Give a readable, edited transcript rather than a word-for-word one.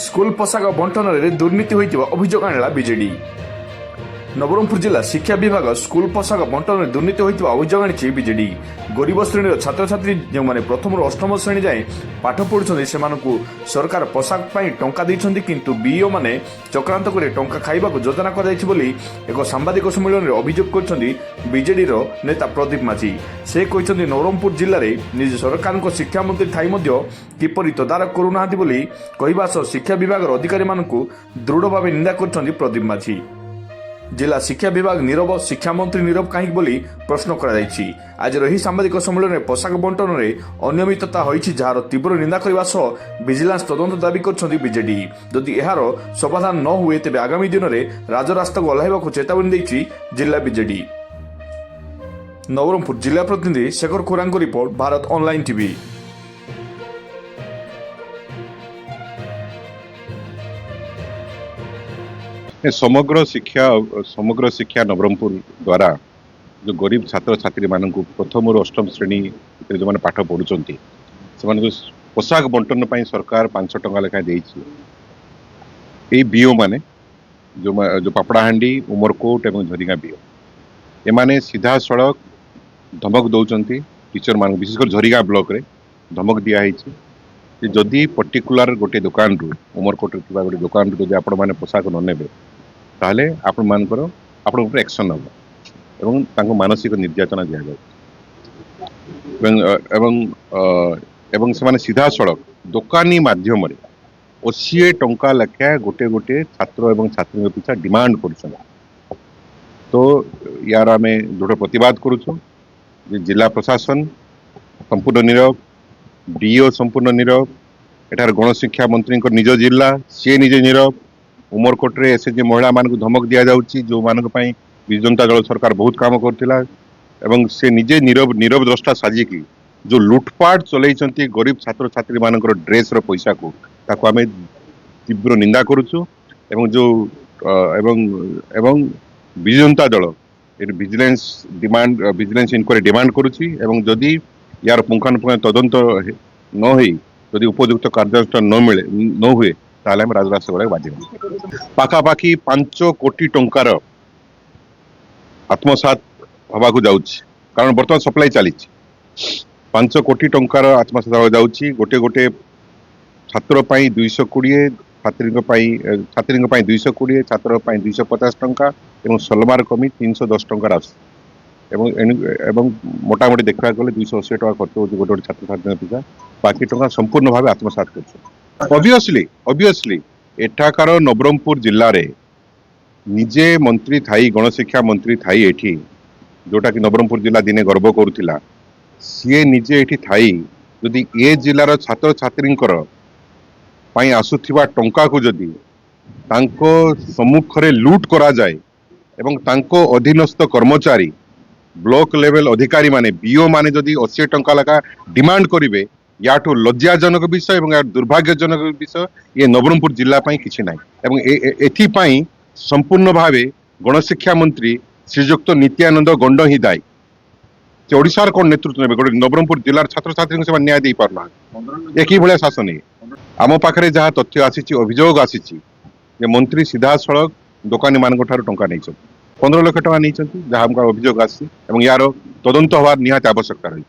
School ପୋଷାକ ବଣ୍ଟନରେ ଦୁର୍ନୀତି ହୋଇଥିବା ଅଭିଯୋଗ ଆଣିଲା ବିଜେଡି। ନବରଙ୍ଗପୁର ଜିଲ୍ଲା ଶିକ୍ଷା ବିଭାଗ ସ୍କୁଲ ପୋଷାକ ବଣ୍ଟନରେ ଦୁର୍ନୀତି ହୋଇଥିବା ଅଭିଯୋଗ ଆଣିଛି ବିଜେଡି। ଗରିବ ଶ୍ରେଣୀର ଛାତ୍ରଛାତ୍ରୀ ଯେଉଁମାନେ ପ୍ରଥମରୁ ଅଷ୍ଟମ ଶ୍ରେଣୀ ଯାଏଁ ପାଠ ପଢୁଛନ୍ତି ସେମାନଙ୍କୁ ସରକାର ପୋଷାକ ପାଇଁ ଟଙ୍କା ଦେଇଛନ୍ତି, କିନ୍ତୁ ବିଇଓ ମାନେ ଚକ୍ରାନ୍ତ କରି ଟଙ୍କା ଖାଇବାକୁ ଯୋଜନା କରାଯାଇଛି ବୋଲି ଏକ ସାମ୍ବାଦିକ ସମ୍ମିଳନୀରେ ଅଭିଯୋଗ କରିଛନ୍ତି ବିଜେଡିର ନେତା ପ୍ରଦୀପ ମାଝୀ। ସେ କହିଛନ୍ତି ନବରଙ୍ଗପୁର ଜିଲ୍ଲାରେ ନିଜ ସରକାରଙ୍କ ଶିକ୍ଷାମନ୍ତ୍ରୀ ଥାଇ ମଧ୍ୟ କିପରି ତଦାରଖ କରୁନାହାନ୍ତି ବୋଲି କହିବା ସହ ଶିକ୍ଷା ବିଭାଗର ଅଧିକାରୀମାନଙ୍କୁ ଦୃଢ଼ ଭାବେ ନିନ୍ଦା କରିଛନ୍ତି ପ୍ରଦୀପ ମାଝୀ। जिला शिक्षा विभाग नीरव, शिक्षामंत्री नीरव कहीं बोली प्रश्न कराଯାଇଛି। आज ଏହି ସାମ୍ବାଦିକ ସମ୍ମିଳନୀରେ ପୋଷାକ ବଣ୍ଟନରେ ଅନିୟମିତତା ହୋଇଛି, ଯାହାର ତୀବ୍ର ନିନ୍ଦା କରିବା ସହ ଭିଜିଲାନ୍ସ ତଦନ୍ତ ଦାବି କରିଛନ୍ତି ବିଜେଡି। ଯଦି ଏହାର ସମାଧାନ ନ ହୁଏ ତେବେ ଆଗାମୀ ଦିନରେ ରାଜରାସ୍ତାକୁ ଓହ୍ଲାଇବାକୁ ଚେତାବନୀ ଦେଇଛି ଜିଲ୍ଲା ବିଜେଡି। ନବରଙ୍ଗପୁର ଜିଲ୍ଲା ପ୍ରତିନିଧି ଶେଖର ଖୁରାଙ୍କ report, Bharat online TV. Samagra Shiksha Nabarangpur द्वारा जो गरीब छात्र छात्री मान प्रथम अष्टम श्रेणी जो मैंने पाठ पढ़ुं से पोशाक बंटन सरकार 5 टंका लेखा बीओ माने जो पापड़ाहांडी, उमरकोट और झरिगा बीओ एमाने सीधा सड़क धमक दौरान टीचर मान विशेषकर झरिगा ब्लॉक रे धमक दिखाई जदि पर्टिकुलर गोटे दुकान रु उमरकोट गोटे दुकान रु जब आपण मैंने पोशाक न नेबे ताहले आपण मानकर आपण ऊपर एक्शन नब एवं तांको मानसिक निर्यातना दिया जाए एवं से माने सीधा सड़क दुकानी माध्यम रे 80 टंका लेखा गोटे गोटे छात्र एवं छात्री पिछा डिमांड कर। तो यार आम दृढ़ प्रतिवाद करुचु। जिला प्रशासन संपूर्ण नीरव, डीओ संपूर्ण नीरव, एठार गणशिक्षा मंत्री निज जिला सी निजे नीरव। उमरकोटे एसएचजी महिला मान धमक दि जाऊँगी जो मानक विजु जनता दल सरकार बहुत काम करथिला एवं से निजे नीरव द्रष्टा साजिकी जो लुटपाट चलैछंती गरीब छात्र छात्री मानकर ड्रेस रो पैसा को ताको आमे तीव्र निंदा करुचु एवं जो एवं Biju Janata Dal vigilance inquiry demand करुची एवं जदि यार पुंखानुपुंख तदंत न होई जदि उपयुक्त कार्यानुष्ठान न हुए ताले हम राजरास्ता गले बाजिबा। पाखापाखि 5 कोटी टंकार आत्मसात हवाकू जाउछि, कारण बर्तमान सप्लाई चली 5 कोटी टंकार आत्मसात हवा जाउछि। गोटे गोटे छात्र 220, छात्री 220, छात्र 250 टंका एवं सलमार कमी 310 टंका एवं मोटामोटी देखा गले 280 टका खर्च हो गोटे छात्र छात्री पिछा, बाकी टंका संपूर्ण भाव आत्मसात कर। ऑब्वियसली एठाकार नवरंगपुर जिल्ला रे निजे मंत्री थाई गणशिक्षा मंत्री थाई एठी जोटा कि नवरंगपुर जिला दिने गर्व करुथिला सी निजे एठी थाई जदि ए जिलार छात्र छात्री पई आसुथिबा टंका को जदि तांको सम्मुख रे लूट करा जाए एवं तांको अधीनस्थ कर्मचारी ब्लॉक लेवल अधिकारी माने बीओ माने जदि 80 टंका लगा डिमांड करिवे याठू लज्जाजनक विषय एवं दुर्भाग्यजनक विषय ये नवरंगपुर जिला किसी ना एथि संपूर्ण भावे गणशिक्षा मंत्री श्रीजुक्त नित्यानंद गंड ही दायी से ओडिशार कौन नेतृत्व ने गोटे नवरंगपुर जिलार छात्र छात्री से न्याय दे पारना एक ही भाया शासन है। आम पाखे जहाँ तथ्य आसी अभियोग आसी मंत्री सीधा सड़क दुकानी मान टंका नहीं 15 लाख टंका नहीं जहाँ अभियोग आसी यार तदंत हवार निहाती आवश्यकता रही।